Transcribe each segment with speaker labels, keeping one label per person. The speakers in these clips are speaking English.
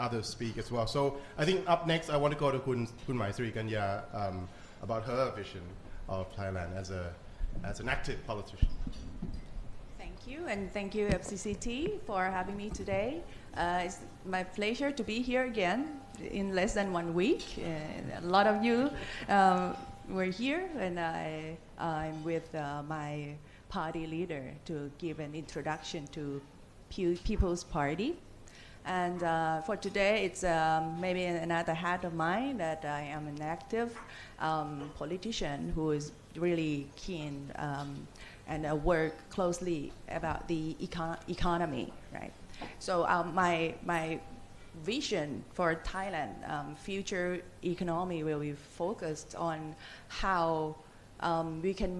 Speaker 1: others speak as well. So I think up next I want to go to คุณไหมศรีกัญญา about her vision of Thailand as an active politician.
Speaker 2: Thank you, and thank you FCCT for having me today. It's my pleasure to be here again in less than 1 week. A lot of you were here, and I'm with my party leader to give an introduction to People's Party. And for today, it's maybe another hat of mine that I am an active politician who is really keen and work closely about the economy, right? So my vision for Thailand future economy will be focused on how we can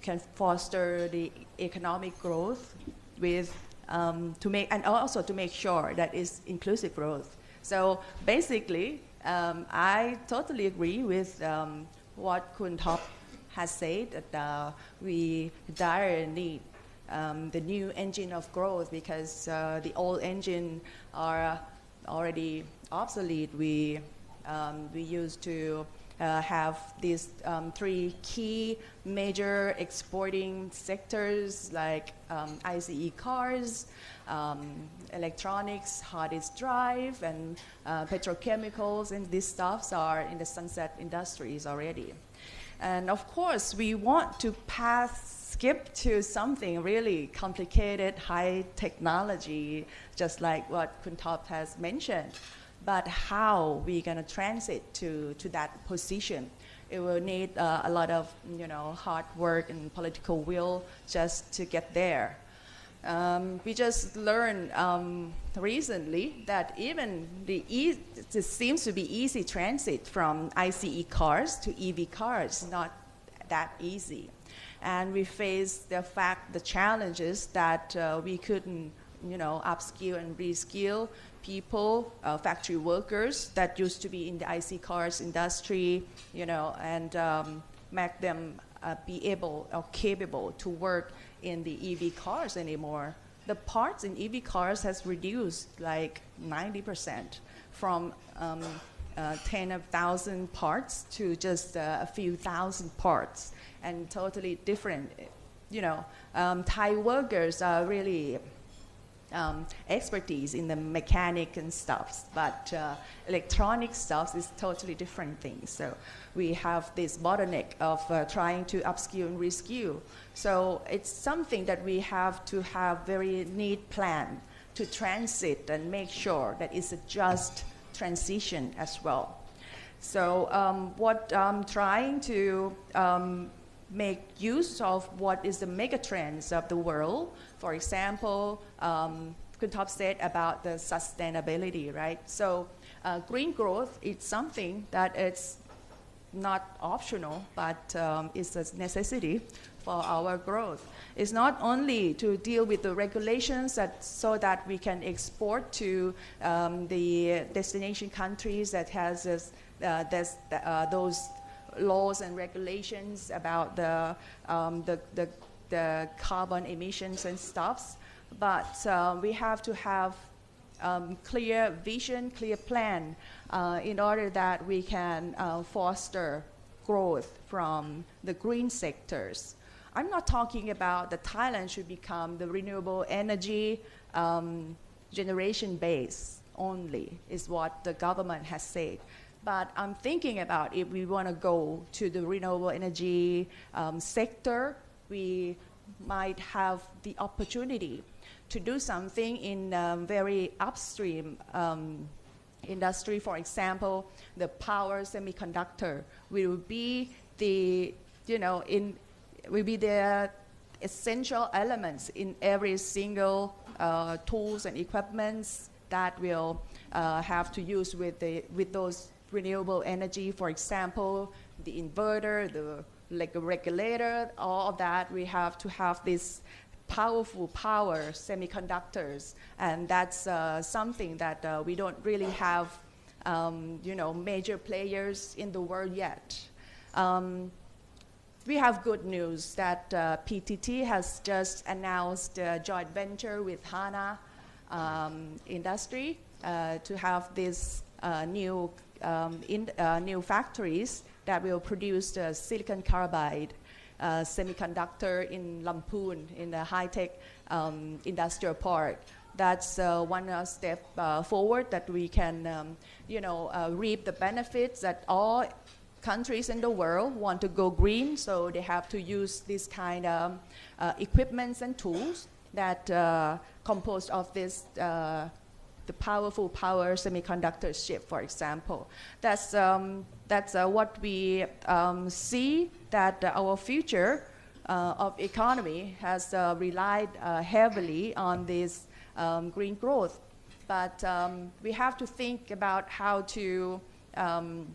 Speaker 2: can foster the economic growth with to make and also to make sure that it's inclusive growth. So basically, I totally agree with what Kun Top has said that we dire need the new engine of growth because the old engine are already obsolete. We used to have these 3 key major exporting sectors like ICE cars, electronics, hard disk drive, and petrochemicals, and these stuffs are in the sunset industries already. And of course, we want to skip to something really complicated, high technology, just like what Kun Top has mentioned. But how we're going to transit to that position? It will need a lot of hard work and political will just to get there. We just learned recently that even it seems to be easy transit from ICE cars to EV cars, not that easy. And we face the challenges that we couldn't upskill and reskill people, factory workers that used to be in the IC cars industry, and make them be able or capable to work in the EV cars anymore. The parts in EV cars has reduced like 90% from 10,000 parts to just a few thousand parts, and totally different. Thai workers are really expertise in the mechanic and stuff, but electronic stuff is totally different things. So we have this bottleneck of trying to upskill and reskill. So it's something that we have to have very neat plan to transit and make sure that it's a just transition as well. So what I'm trying to make use of what is the mega trends of the world. For example, Kun Top said about the sustainability, right? So green growth is something that it's not optional, but it's a necessity for our growth. It's not only to deal with the regulations so that we can export to the destination countries that has those laws and regulations about the carbon emissions and stuffs, but we have to have clear vision, clear plan in order that we can foster growth from the green sectors. I'm not talking about that Thailand should become the renewable energy generation base only, is what the government has said. But I'm thinking about if we want to go to the renewable energy sector, we might have the opportunity to do something in very upstream industry. For example, the power semiconductor will be will be the essential elements in every single tools and equipments that will have to use with those renewable energy. For example, the inverter, the regulator, all of that. We have to have this powerful power semiconductors, and that's something that we don't really have major players in the world yet. We have good news that PTT has just announced a joint venture with HANA industry to have these new factories that will produce the silicon carbide semiconductor in Lamphun in the high-tech industrial park. That's one step forward that we can, reap the benefits that all countries in the world want to go green, so they have to use this kind of equipments and tools that composed of this the powerful power semiconductor chip, for example. That's what we see that our future of economy has relied heavily on this green growth. But we have to think about how to, of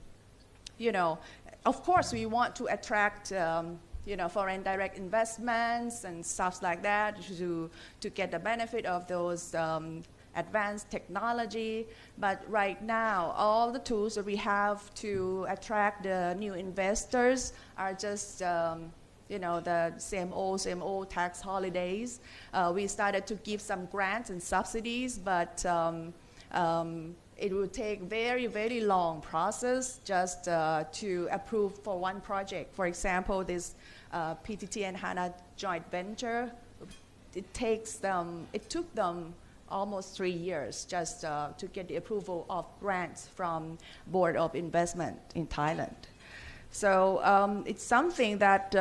Speaker 2: course we want to attract foreign direct investments and stuff like that to get the benefit of those advanced technology. But right now, all the tools that we have to attract the new investors are just, the same old tax holidays. We started to give some grants and subsidies, but it will take very, very long process just to approve for one project. For example, this PTT and HANA joint venture, it took them almost 3 years just to get the approval of grants from Board of Investment in Thailand. So it's something that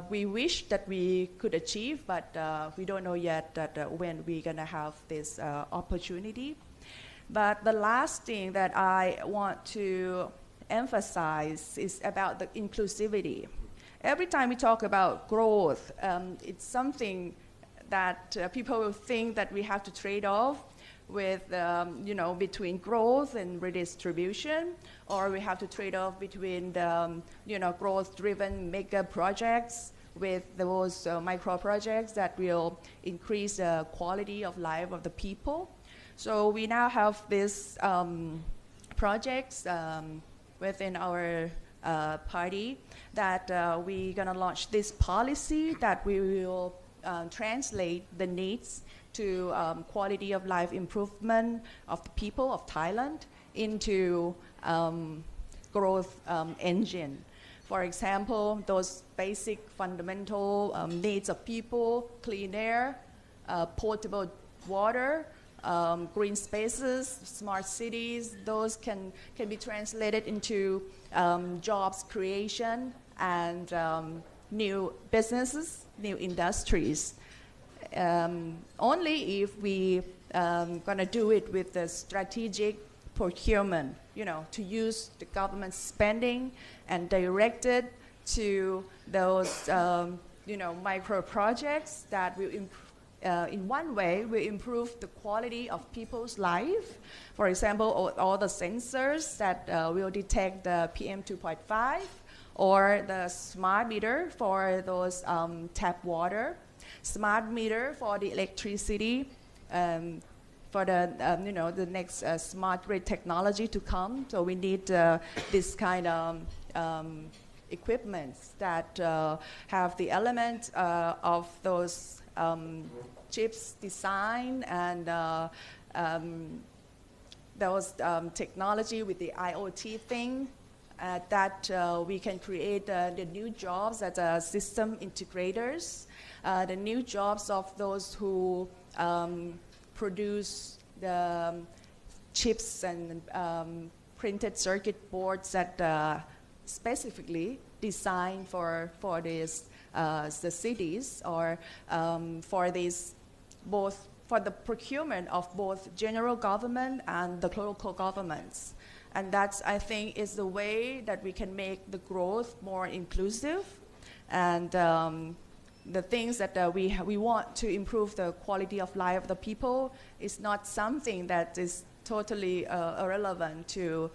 Speaker 2: we wish that we could achieve, but we don't know yet that when we're going to have this opportunity. But the last thing that I want to emphasize is about the inclusivity. Every time we talk about growth, it's something that people will think that we have to trade off with, between growth and redistribution, or we have to trade off between the, growth-driven mega projects with those micro projects that will increase the quality of life of the people. So we now have these projects within our party that we're going to launch this policy that we will translate the needs to quality of life improvement of the people of Thailand into growth engine. For example, those basic fundamental needs of people, clean air, potable water, green spaces, smart cities, those can be translated into jobs creation and new businesses, new industries. Only if we going to do it with the strategic procurement, to use the government spending and direct it to those, micro projects that will in one way will improve the quality of people's life. For example, all the sensors that will detect the PM 2.5, or the smart meter for those tap water, smart meter for the electricity, for the the next smart grid technology to come. So we need this kind of equipments that have the element of those chips design and those technology with the IoT thing. That we can create the new jobs as system integrators, the new jobs of those who produce the chips and printed circuit boards that specifically designed for these the cities, or for these both for the procurement of both general government and the local governments. And that's, I think, is the way that we can make the growth more inclusive. And the things that we want to improve the quality of life of the people is not something that is totally irrelevant to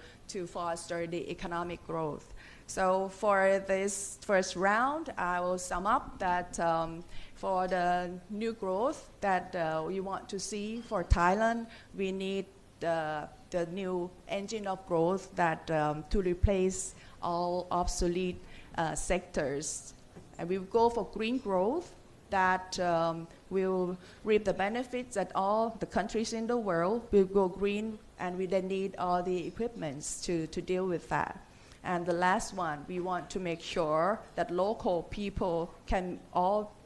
Speaker 2: foster the economic growth. So for this first round, I will sum up that for the new growth that we want to see for Thailand, we need the new engine of growth that to replace all obsolete sectors. And we will go for green growth that will reap the benefits that all the countries in the world will go green, and we then need all the equipments to deal with that. And the last one, we want to make sure that local people can all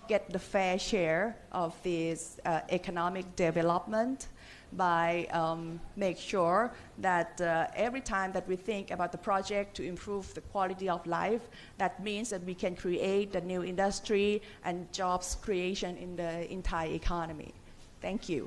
Speaker 2: get the fair share of this economic development by make sure that every time that we think about the project to improve the quality of life, that means that we can create a new industry and jobs creation in the entire economy. Thank you.